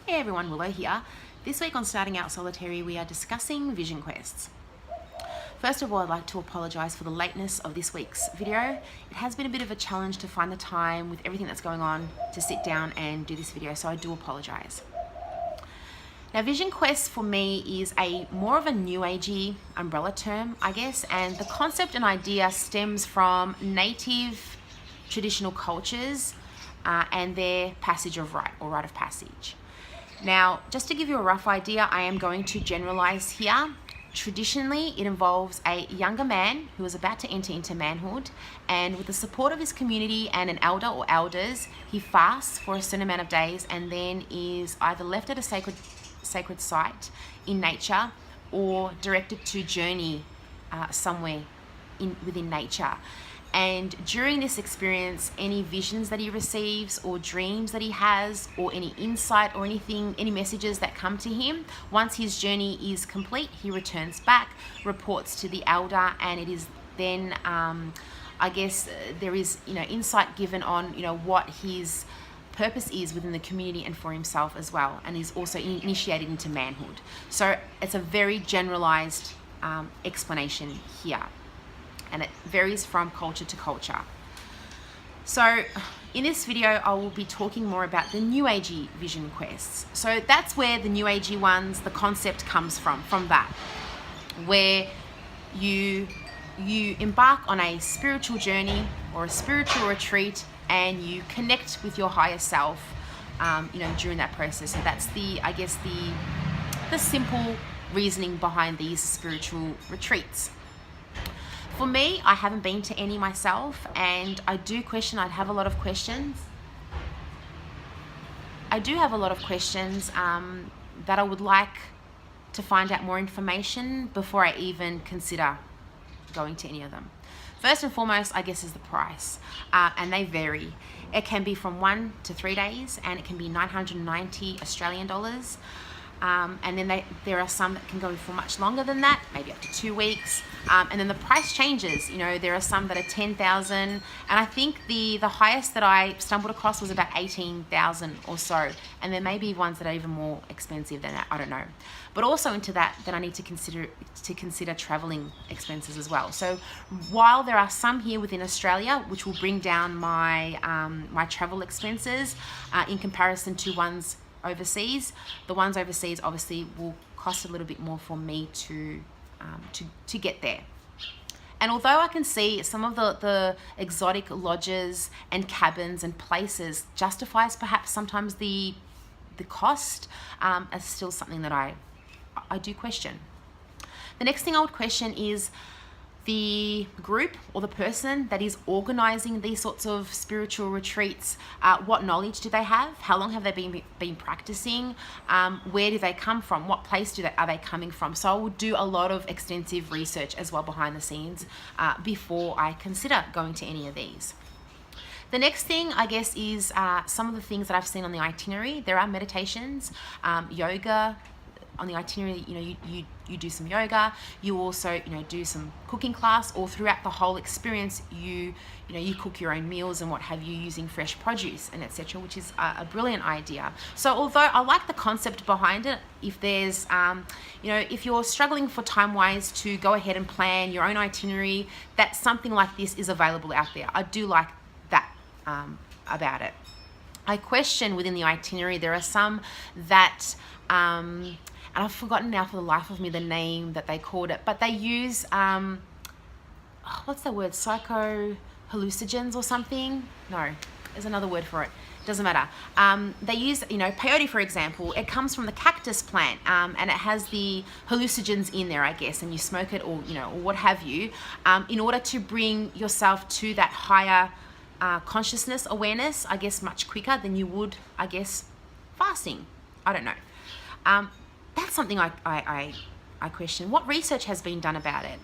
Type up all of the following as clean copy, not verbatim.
Hey everyone, Willow here. This week on Starting Out Solitary, we are discussing vision quests. First of all, I'd like to apologise for the lateness of this week's video. It has been a bit of a challenge to find the time with everything that's going on to sit down and do this video, so I do apologise. Now, vision quests for me is more of a new agey umbrella term, I guess, and the concept and idea stems from native traditional cultures and their passage of rite or rite of passage. Now, just to give you a rough idea, I am going to generalize here. Traditionally, it involves a younger man who is about to enter into manhood, and with the support of his community and an elder or elders, he fasts for a certain amount of days and then is either left at a sacred site in nature or directed to journey somewhere within nature. And during this experience, any visions that he receives or dreams that he has or any insight or any messages that come to him, once his journey is complete, he returns back, reports to the elder, and it is then, I guess, there is, insight given on, what his purpose is within the community and for himself as well, and is also initiated into manhood. So it's a very generalized explanation here, and it varies from culture to culture. So in this video, I will be talking more about the New Agey vision quests. So that's where the New Agey ones, the concept comes from that, where you embark on a spiritual journey or a spiritual retreat and you connect with your higher self, during that process. So that's the simple reasoning behind these spiritual retreats. For me, I haven't been to any myself, and I do have a lot of questions. I do have a lot of questions that I would like to find out more information before I even consider going to any of them. First and foremost, I guess, is the price, and they vary. It can be from 1 to 3 days, and it can be 990 Australian dollars. And then there are some that can go for much longer than that, maybe up to 2 weeks. And then the price changes. There are some that are 10,000, and I think the highest that I stumbled across was about 18,000 or so. And there may be ones that are even more expensive than that. I don't know. But also into that, then I need to consider traveling expenses as well. So while there are some here within Australia, which will bring down my my travel expenses in comparison to ones overseas, the ones overseas obviously will cost a little bit more for me to get there. And although I can see some of the exotic lodges and cabins and places justifies perhaps sometimes the cost, it's still something that I do question. The next thing I would question is the group or the person that is organizing these sorts of spiritual retreats. What knowledge do they have? How long have they been practicing? Where do they come from? What place are they coming from? So I will do a lot of extensive research as well behind the scenes before I consider going to any of these. The next thing, I guess, is some of the things that I've seen on the itinerary. There are meditations, yoga. On the itinerary, you do some yoga. You also, do some cooking class, or throughout the whole experience, you cook your own meals and what have you using fresh produce and etc., which is a brilliant idea. So although I like the concept behind it, if there's, if you're struggling for time-wise to go ahead and plan your own itinerary, that something like this is available out there. I do like that about it. I question within the itinerary, there are some that, and I've forgotten now for the life of me the name that they called it, but they use, what's the word, psycho-hallucinogens or something? No, there's another word for it. Doesn't matter. They use, peyote, for example. It comes from the cactus plant, and it has the hallucinogens in there, I guess, and you smoke it or, or what have you, in order to bring yourself to that higher consciousness, awareness, I guess, much quicker than you would, I guess, fasting. I don't know. That's something I question. What research has been done about it?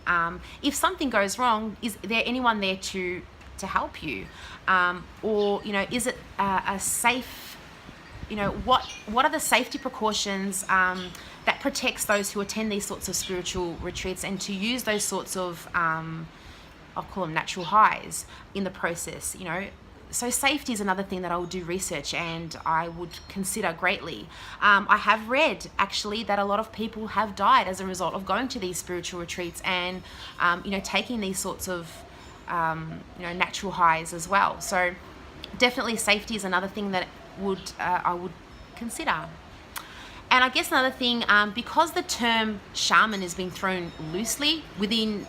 If something goes wrong, is there anyone there to help you? Or, is it a safe, what are the safety precautions that protects those who attend these sorts of spiritual retreats, and to use those sorts of, I'll call them natural highs in the process, so safety is another thing that I would do research and I would consider greatly. I have read actually that a lot of people have died as a result of going to these spiritual retreats and taking these sorts of natural highs as well. So definitely safety is another thing that I would consider. And I guess another thing, because the term shaman is being thrown loosely within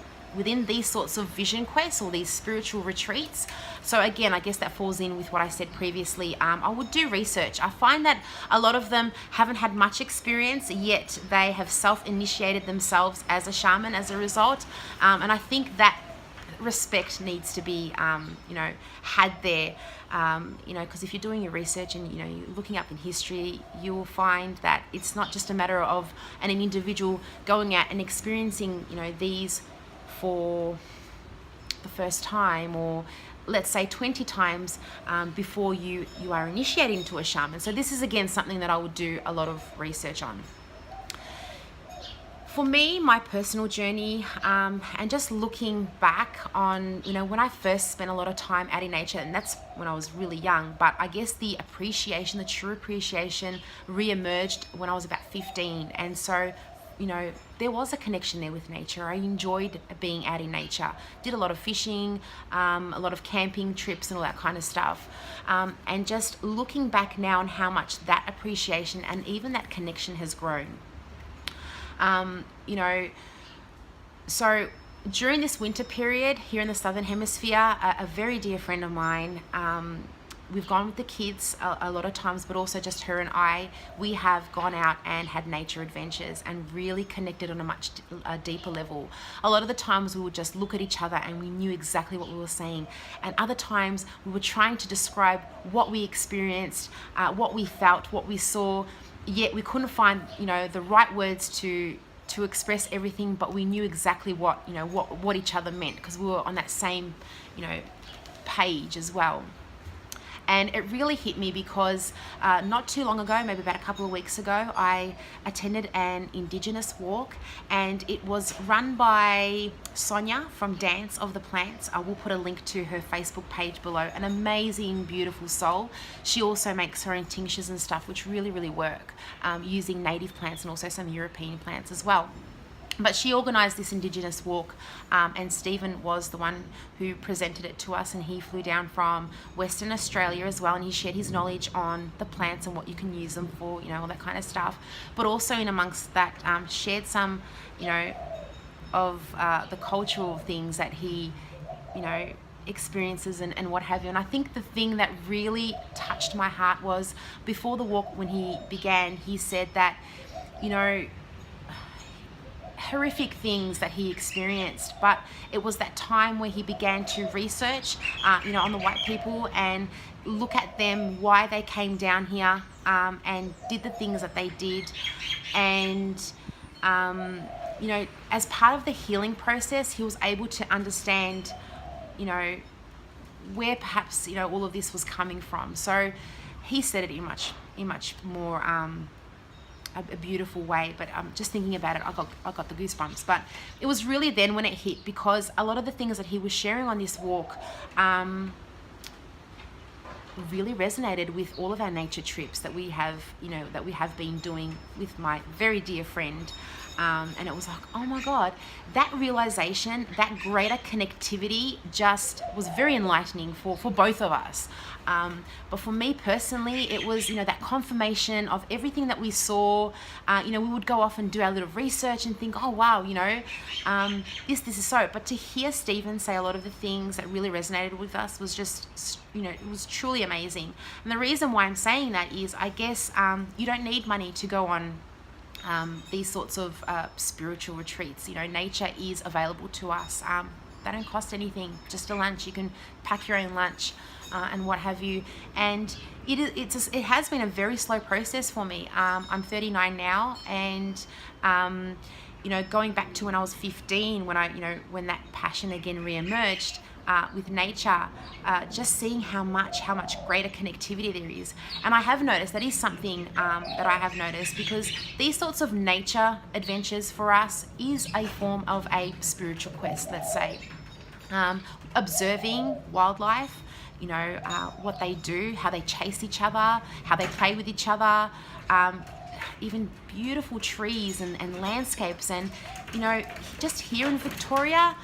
these sorts of vision quests or these spiritual retreats. So again, I guess that falls in with what I said previously. I would do research. I find that a lot of them haven't had much experience, yet they have self-initiated themselves as a shaman as a result. And I think that respect needs to be, had there. Because if you're doing your research and you're looking up in history, you will find that it's not just a matter of an individual going out and experiencing these for the first time, or let's say 20 times before you are initiating to a shaman. So this is again something that I would do a lot of research on. For me, my personal journey, and just looking back on, when I first spent a lot of time out in nature, and that's when I was really young, but I guess the true appreciation re-emerged when I was about 15. And so, there was a connection there with nature. I enjoyed being out in nature, did a lot of fishing, a lot of camping trips and all that kind of stuff. And just looking back now on how much that appreciation and even that connection has grown. So during this winter period here in the Southern Hemisphere, a very dear friend of mine, we've gone with the kids a lot of times, but also just her and I, we have gone out and had nature adventures and really connected on a much deeper level. A lot of the times we would just look at each other and we knew exactly what we were saying. And other times we were trying to describe what we experienced, what we felt, what we saw, yet we couldn't find, the right words to express everything, but we knew exactly what each other meant, because we were on that same, page as well. And it really hit me because not too long ago, maybe about a couple of weeks ago, I attended an Indigenous walk, and it was run by Sonia from Dance of the Plants. I will put a link to her Facebook page below. An amazing, beautiful soul. She also makes her own tinctures and stuff, which really, really work, using native plants and also some European plants as well. But she organised this Indigenous walk, and Stephen was the one who presented it to us, and he flew down from Western Australia as well, and he shared his knowledge on the plants and what you can use them for, all that kind of stuff. But also in amongst that, shared some, of the cultural things that he, experiences and what have you. And I think the thing that really touched my heart was before the walk, when he began, he said that, horrific things that he experienced, but it was that time where he began to research on the white people and look at them, why they came down here, and did the things that they did. And as part of the healing process, he was able to understand where perhaps all of this was coming from. So he said it in much more a beautiful way, but just thinking about it, I got the goosebumps. But it was really then when it hit, because a lot of the things that he was sharing on this walk really resonated with all of our nature trips that we have been doing with my very dear friend. And it was like, oh my God, that realization, that greater connectivity just was very enlightening for both of us. But for me personally, it was, that confirmation of everything that we saw. We would go off and do our little research and think, oh wow, this is so. But to hear Stephen say a lot of the things that really resonated with us was just, it was truly amazing. And the reason why I'm saying that is, I guess you don't need money to go on these sorts of spiritual retreats. Nature is available to us. They don't cost anything, just a lunch. You can pack your own lunch and what have you. And it has been a very slow process for me. I'm 39 now, and going back to when I was 15, when that passion again re-emerged with nature, just seeing how much greater connectivity there is. And I have noticed that is something that I have noticed, because these sorts of nature adventures for us is a form of a spiritual quest, let's say. Observing wildlife, you know, what they do, how they chase each other, how they play with each other, even beautiful trees and landscapes. And, you know, just here in Victoria,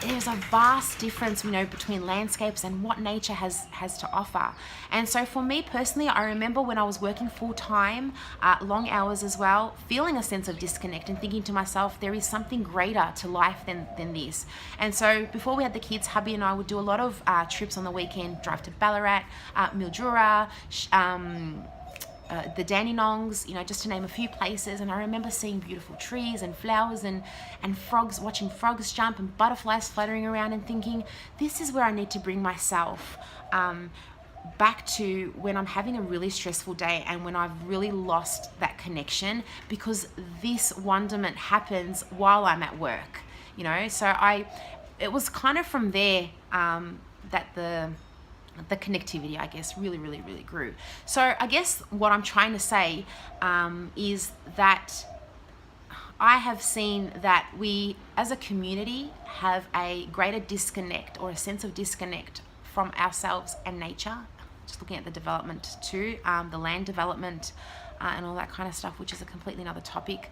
there's a vast difference, you know, between landscapes and what nature has to offer. And so for me personally, I remember when I was working full-time, long hours as well, feeling a sense of disconnect and thinking to myself, there is something greater to life than this. And so before we had the kids, hubby and I would do a lot of trips on the weekend, drive to Ballarat, Mildura, the Dandenongs, you know, just to name a few places. And I remember seeing beautiful trees and flowers and frogs, watching frogs jump and butterflies fluttering around, and thinking, this is where I need to bring myself back to when I'm having a really stressful day and when I've really lost that connection, because this wonderment happens while I'm at work, you know. So it was kind of from there that the connectivity, I guess, really grew. So I guess what I'm trying to say is that I have seen that we as a community have a greater disconnect, or a sense of disconnect, from ourselves and nature. Just looking at the development too, the land development and all that kind of stuff, which is a completely another topic.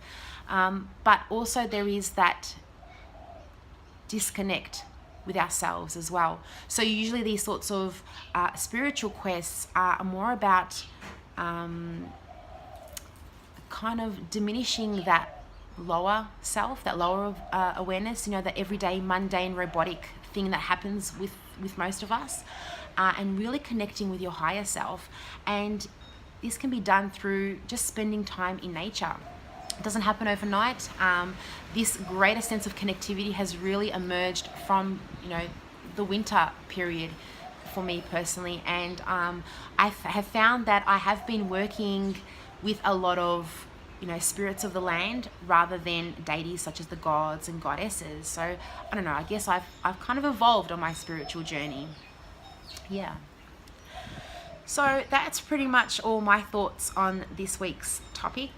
But also there is that disconnect with ourselves as well. So usually these sorts of spiritual quests are more about kind of diminishing that lower self, that lower awareness, you know, the everyday mundane robotic thing that happens with most of us, and really connecting with your higher self. And this can be done through just spending time in nature. It doesn't happen overnight. This greater sense of connectivity has really emerged from, you know, the winter period for me personally. And I have found that I have been working with a lot of, you know, spirits of the land rather than deities such as the gods and goddesses. So I don't know, I guess I've kind of evolved on my spiritual journey. Yeah. So that's pretty much all my thoughts on this week's topic.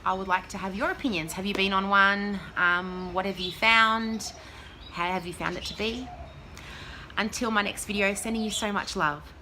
I would like to have your opinions. Have you been on one? What have you found? How have you found it to be? Until my next video, sending you so much love.